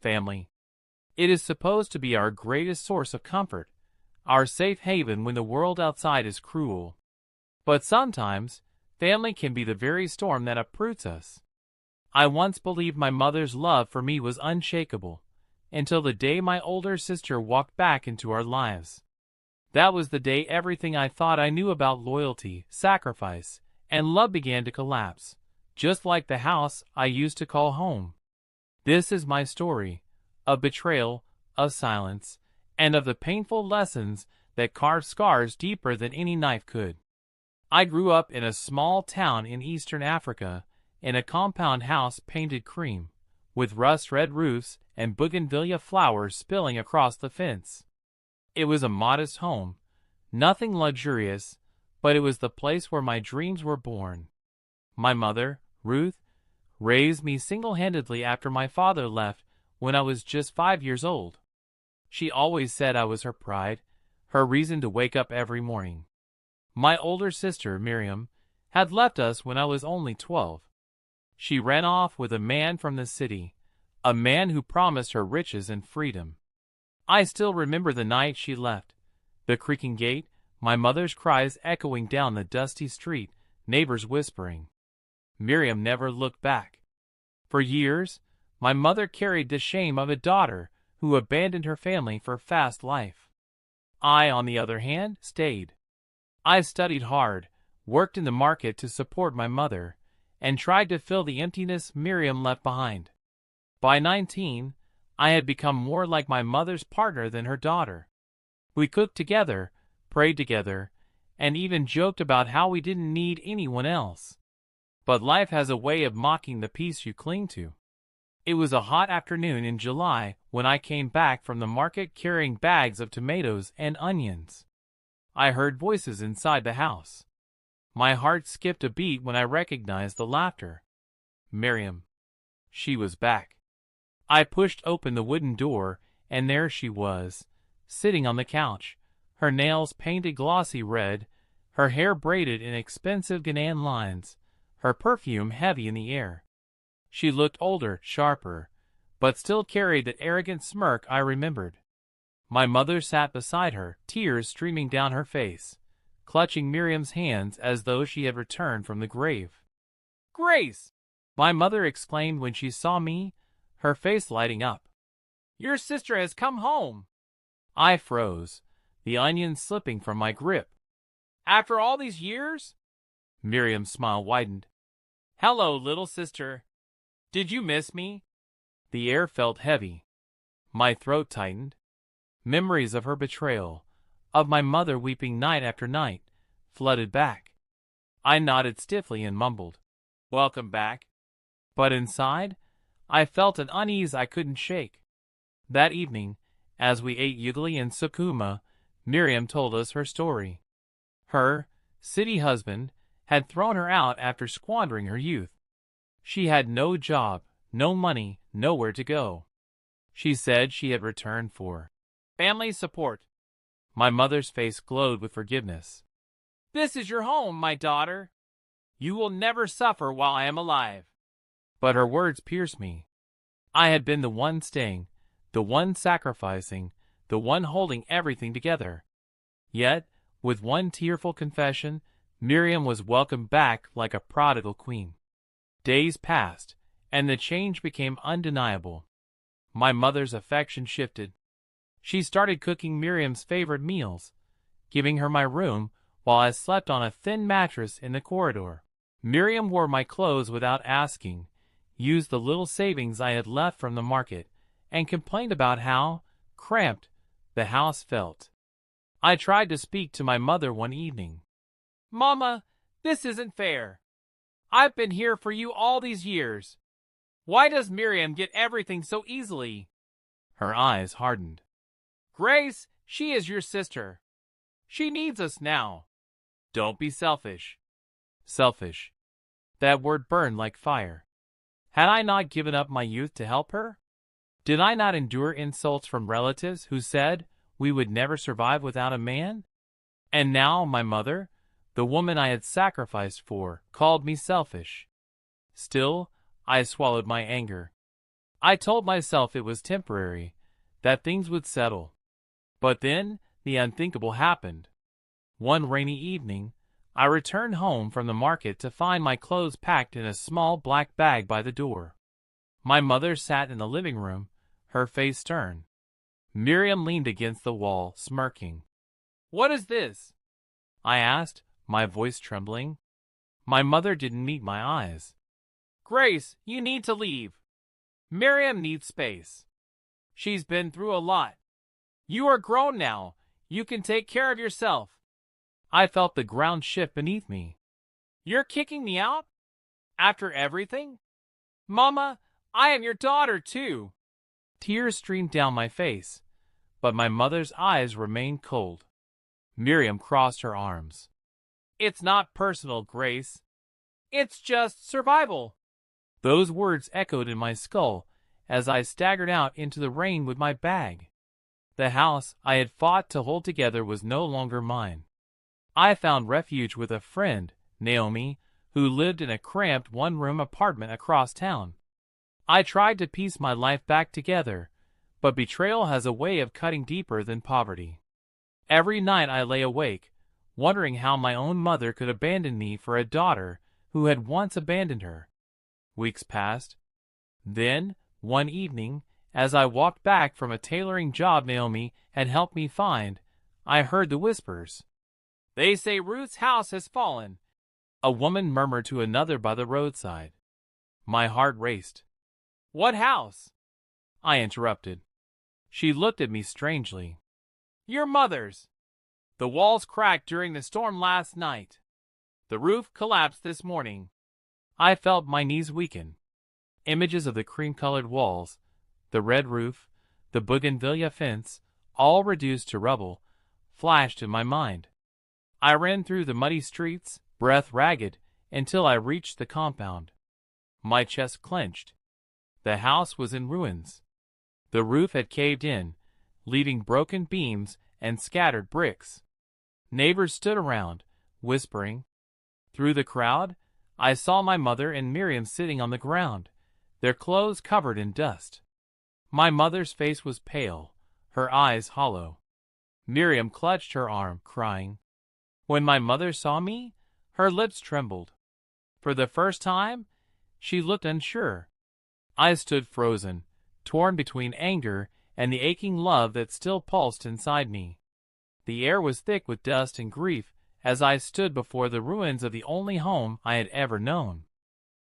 Family. It is supposed to be our greatest source of comfort, our safe haven when the world outside is cruel. But sometimes, family can be the very storm that uproots us. I once believed my mother's love for me was unshakable, until the day my older sister walked back into our lives. That was the day everything I thought I knew about loyalty, sacrifice, and love began to collapse, just like the house I used to call home. This is my story, of betrayal, of silence, and of the painful lessons that carve scars deeper than any knife could. I grew up in a small town in eastern Africa, in a compound house painted cream, with rust-red roofs and bougainvillea flowers spilling across the fence. It was a modest home, nothing luxurious, but it was the place where my dreams were born. My mother, Ruth, raised me single-handedly after my father left when I was just 5 years old. She always said I was her pride, her reason to wake up every morning. My older sister, Miriam, had left us when I was only 12. She ran off with a man from the city, a man who promised her riches and freedom. I still remember the night she left, the creaking gate, my mother's cries echoing down the dusty street, neighbors whispering. Miriam never looked back. For years, my mother carried the shame of a daughter who abandoned her family for fast life. I, on the other hand, stayed. I studied hard, worked in the market to support my mother, and tried to fill the emptiness Miriam left behind. By 19, I had become more like my mother's partner than her daughter. We cooked together, prayed together, and even joked about how we didn't need anyone else. But life has a way of mocking the peace you cling to. It was a hot afternoon in July when I came back from the market carrying bags of tomatoes and onions. I heard voices inside the house. My heart skipped a beat when I recognized the laughter. Miriam. She was back. I pushed open the wooden door, and there she was, sitting on the couch, her nails painted glossy red, her hair braided in expensive Ghanaian lines, her perfume heavy in the air. She looked older, sharper, but still carried that arrogant smirk I remembered. My mother sat beside her, tears streaming down her face, clutching Miriam's hands as though she had returned from the grave. "Grace!" my mother exclaimed when she saw me, her face lighting up. "Your sister has come home!" I froze, the onions slipping from my grip. "After all these years?" Miriam's smile widened. "Hello, little sister. Did you miss me?" The air felt heavy. My throat tightened. Memories of her betrayal, of my mother weeping night after night, flooded back. I nodded stiffly and mumbled, "Welcome back." But inside, I felt an unease I couldn't shake. That evening, as we ate ugali and sukuma, Miriam told us her story. Her city husband had thrown her out after squandering her youth. She had no job, no money, nowhere to go. She said she had returned for family support. My mother's face glowed with forgiveness. "This is your home, my daughter. You will never suffer while I am alive." But her words pierced me. I had been the one staying, the one sacrificing, the one holding everything together. Yet, with one tearful confession, Miriam was welcomed back like a prodigal queen. Days passed, and the change became undeniable. My mother's affection shifted. She started cooking Miriam's favorite meals, giving her my room while I slept on a thin mattress in the corridor. Miriam wore my clothes without asking, used the little savings I had left from the market, and complained about how cramped the house felt. I tried to speak to my mother one evening. "Mama, this isn't fair. I've been here for you all these years. Why does Miriam get everything so easily?" Her eyes hardened. "Grace, she is your sister. She needs us now. Don't be selfish." Selfish. That word burned like fire. Had I not given up my youth to help her? Did I not endure insults from relatives who said we would never survive without a man? And now my mother, the woman I had sacrificed for, called me selfish. Still, I swallowed my anger. I told myself it was temporary, that things would settle. But then, the unthinkable happened. One rainy evening, I returned home from the market to find my clothes packed in a small black bag by the door. My mother sat in the living room, her face stern. Miriam leaned against the wall, smirking. "What is this?" I asked, my voice trembling. My mother didn't meet my eyes. "Grace, you need to leave. Miriam needs space. She's been through a lot. You are grown now. You can take care of yourself." I felt the ground shift beneath me. "You're kicking me out? After everything? Mama, I am your daughter too." Tears streamed down my face, but my mother's eyes remained cold. Miriam crossed her arms. "It's not personal, Grace. It's just survival." Those words echoed in my skull as I staggered out into the rain with my bag. The house I had fought to hold together was no longer mine. I found refuge with a friend, Naomi, who lived in a cramped one-room apartment across town. I tried to piece my life back together, but betrayal has a way of cutting deeper than poverty. Every night I lay awake, wondering how my own mother could abandon me for a daughter who had once abandoned her. Weeks passed. Then, one evening, as I walked back from a tailoring job Naomi had helped me find, I heard the whispers. "They say Ruth's house has fallen," a woman murmured to another by the roadside. My heart raced. "What house?" I interrupted. She looked at me strangely. "Your mother's. The walls cracked during the storm last night. The roof collapsed this morning." I felt my knees weaken. Images of the cream-colored walls, the red roof, the bougainvillea fence, all reduced to rubble, flashed in my mind. I ran through the muddy streets, breath ragged, until I reached the compound. My chest clenched. The house was in ruins. The roof had caved in, leaving broken beams and scattered bricks. Neighbors stood around, whispering. Through the crowd, I saw my mother and Miriam sitting on the ground, their clothes covered in dust. My mother's face was pale, her eyes hollow. Miriam clutched her arm, crying. When my mother saw me, her lips trembled. For the first time, she looked unsure. I stood frozen, torn between anger and the aching love that still pulsed inside me. The air was thick with dust and grief as I stood before the ruins of the only home I had ever known.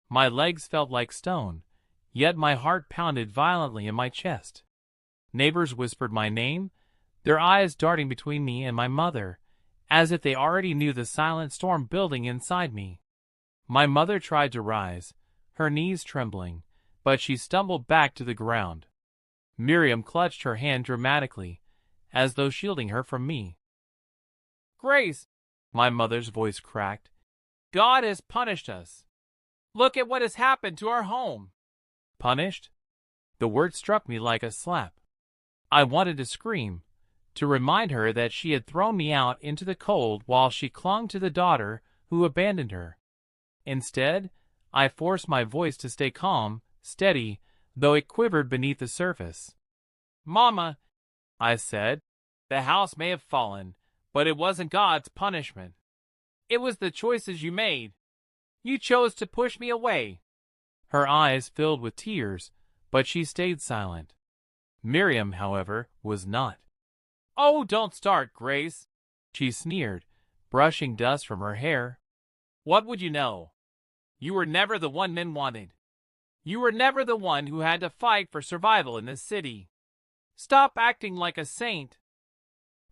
My legs felt like stone, yet my heart pounded violently in my chest. Neighbors whispered my name, their eyes darting between me and my mother, as if they already knew the silent storm building inside me. My mother tried to rise, her knees trembling, but she stumbled back to the ground. Miriam clutched her hand dramatically, as though shielding her from me. "Grace," my mother's voice cracked, "God has punished us. Look at what has happened to our home." Punished? The word struck me like a slap. I wanted to scream, to remind her that she had thrown me out into the cold while she clung to the daughter who abandoned her. Instead, I forced my voice to stay calm, steady, though it quivered beneath the surface. "Mama," I said, "the house may have fallen, but it wasn't God's punishment. It was the choices you made. You chose to push me away." Her eyes filled with tears, but she stayed silent. Miriam, however, was not. "Oh, don't start, Grace," she sneered, brushing dust from her hair. "What would you know? You were never the one men wanted. You were never the one who had to fight for survival in this city. Stop acting like a saint."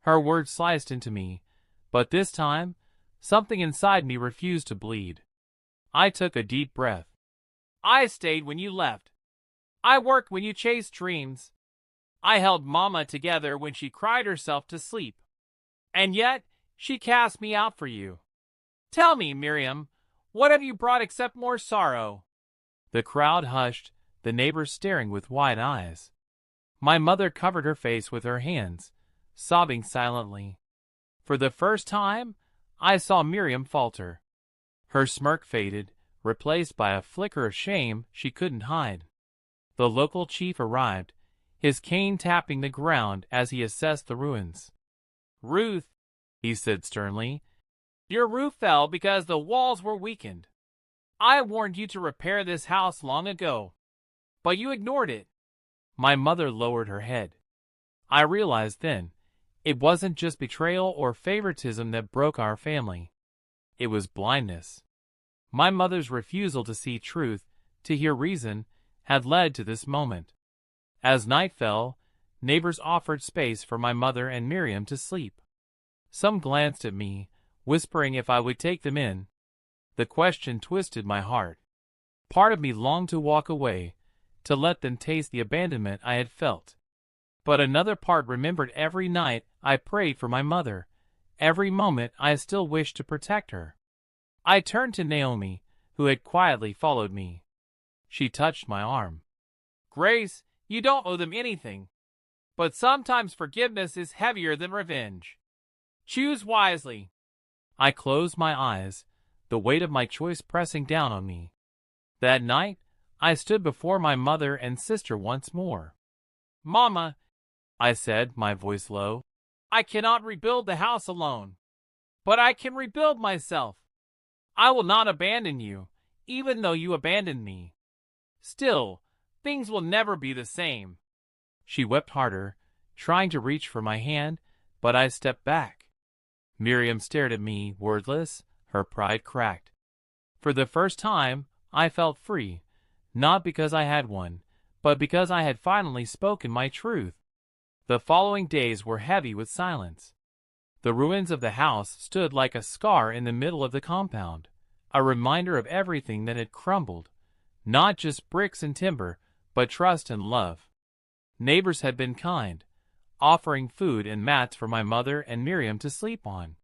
Her words sliced into me, but this time, something inside me refused to bleed. I took a deep breath. "I stayed when you left. I worked when you chased dreams. I held Mama together when she cried herself to sleep. And yet, she cast me out for you. Tell me, Miriam, what have you brought except more sorrow?" The crowd hushed, the neighbors staring with wide eyes. My mother covered her face with her hands, sobbing silently. For the first time, I saw Miriam falter. Her smirk faded, replaced by a flicker of shame she couldn't hide. The local chief arrived, his cane tapping the ground as he assessed the ruins. "Ruth," he said sternly, "your roof fell because the walls were weakened. I warned you to repair this house long ago, but you ignored it." My mother lowered her head. I realized then, it wasn't just betrayal or favoritism that broke our family. It was blindness. My mother's refusal to see truth, to hear reason, had led to this moment. As night fell, neighbors offered space for my mother and Miriam to sleep. Some glanced at me, whispering if I would take them in. The question twisted my heart. Part of me longed to walk away, to let them taste the abandonment I had felt. But another part remembered every night I prayed for my mother, every moment I still wished to protect her. I turned to Naomi, who had quietly followed me. She touched my arm. "Grace, you don't owe them anything. But sometimes forgiveness is heavier than revenge. Choose wisely." I closed my eyes, the weight of my choice pressing down on me. That night, I stood before my mother and sister once more. "Mama," I said, my voice low, "I cannot rebuild the house alone. But I can rebuild myself. I will not abandon you, even though you abandoned me. Still, things will never be the same." She wept harder, trying to reach for my hand, but I stepped back. Miriam stared at me, wordless, her pride cracked. For the first time, I felt free, not because I had one, but because I had finally spoken my truth. The following days were heavy with silence. The ruins of the house stood like a scar in the middle of the compound, a reminder of everything that had crumbled, not just bricks and timber, but trust and love. Neighbors had been kind, offering food and mats for my mother and Miriam to sleep on.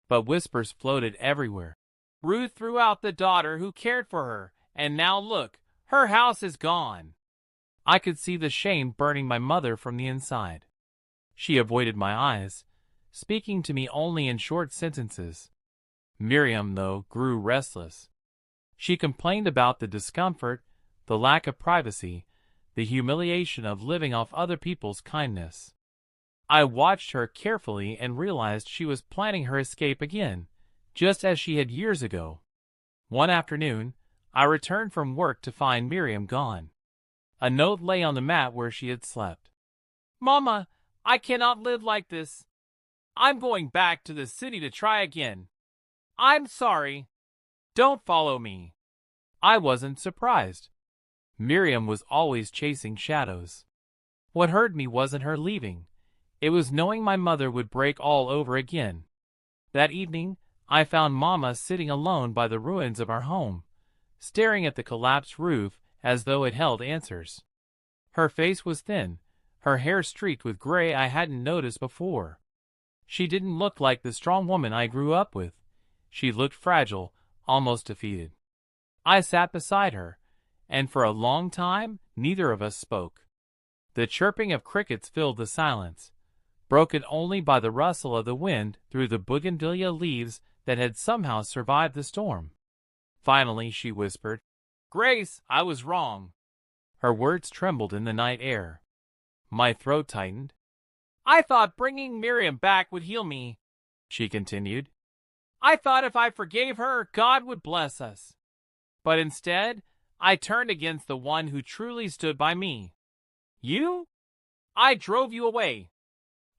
But whispers floated everywhere. "Ruth threw out the daughter who cared for her, and now look, her house is gone." I could see the shame burning my mother from the inside. She avoided my eyes, speaking to me only in short sentences. Miriam, though, grew restless. She complained about the discomfort, the lack of privacy, the humiliation of living off other people's kindness. I watched her carefully and realized she was planning her escape again, just as she had years ago. One afternoon, I returned from work to find Miriam gone. A note lay on the mat where she had slept. "Mama, I cannot live like this. I'm going back to the city to try again. I'm sorry. Don't follow me." I wasn't surprised. Miriam was always chasing shadows. What hurt me wasn't her leaving. It was knowing my mother would break all over again. That evening, I found Mama sitting alone by the ruins of our home, staring at the collapsed roof as though it held answers. Her face was thin, her hair streaked with gray I hadn't noticed before. She didn't look like the strong woman I grew up with. She looked fragile, almost defeated. I sat beside her, and for a long time neither of us spoke. The chirping of crickets filled the silence, broken only by the rustle of the wind through the bougainvillea leaves that had somehow survived the storm. Finally she whispered, "Grace, I was wrong." Her words trembled in the night air. My throat tightened. "I thought bringing Miriam back would heal me," she continued. "I thought if I forgave her, God would bless us. But instead, I turned against the one who truly stood by me. You? I drove you away.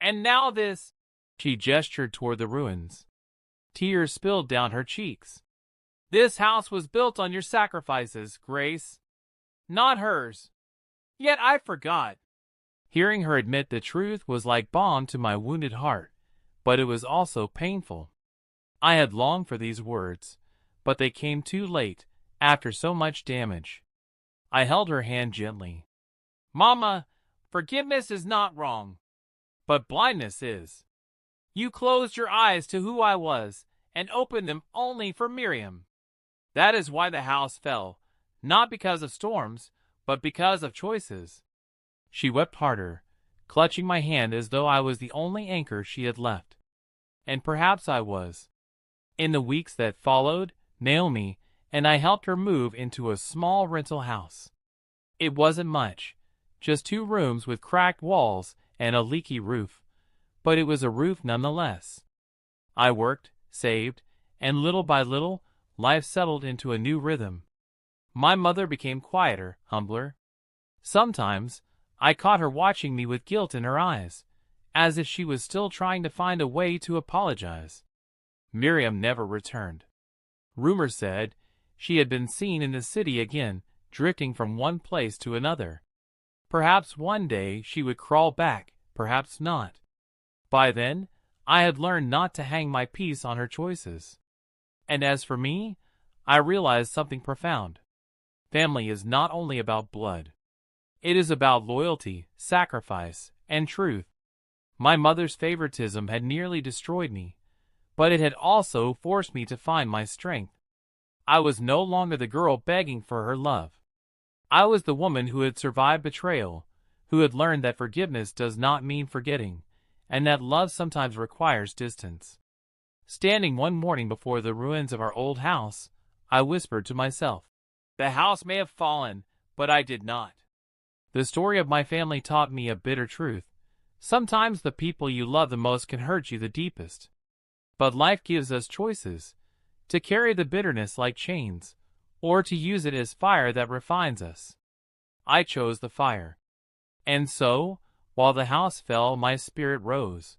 And now this." She gestured toward the ruins. Tears spilled down her cheeks. "This house was built on your sacrifices, Grace, not hers. Yet I forgot." Hearing her admit the truth was like balm to my wounded heart, but it was also painful. I had longed for these words, but they came too late, after so much damage. I held her hand gently. "Mama, forgiveness is not wrong, but blindness is. You closed your eyes to who I was and opened them only for Miriam. That is why the house fell, not because of storms, but because of choices." She wept harder, clutching my hand as though I was the only anchor she had left. And perhaps I was. In the weeks that followed, Naomi and I helped her move into a small rental house. It wasn't much, just 2 rooms with cracked walls and a leaky roof, but it was a roof nonetheless. I worked, saved, and little by little, life settled into a new rhythm. My mother became quieter, humbler. Sometimes, I caught her watching me with guilt in her eyes, as if she was still trying to find a way to apologize. Miriam never returned. Rumor said she had been seen in the city again, drifting from one place to another. Perhaps one day she would crawl back, perhaps not. By then, I had learned not to hang my peace on her choices. And as for me, I realized something profound. Family is not only about blood. It is about loyalty, sacrifice, and truth. My mother's favoritism had nearly destroyed me, but it had also forced me to find my strength. I was no longer the girl begging for her love. I was the woman who had survived betrayal, who had learned that forgiveness does not mean forgetting, and that love sometimes requires distance. Standing one morning before the ruins of our old house, I whispered to myself, "The house may have fallen, but I did not." The story of my family taught me a bitter truth. Sometimes the people you love the most can hurt you the deepest. But life gives us choices, to carry the bitterness like chains, or to use it as fire that refines us. I chose the fire. And so, while the house fell, my spirit rose.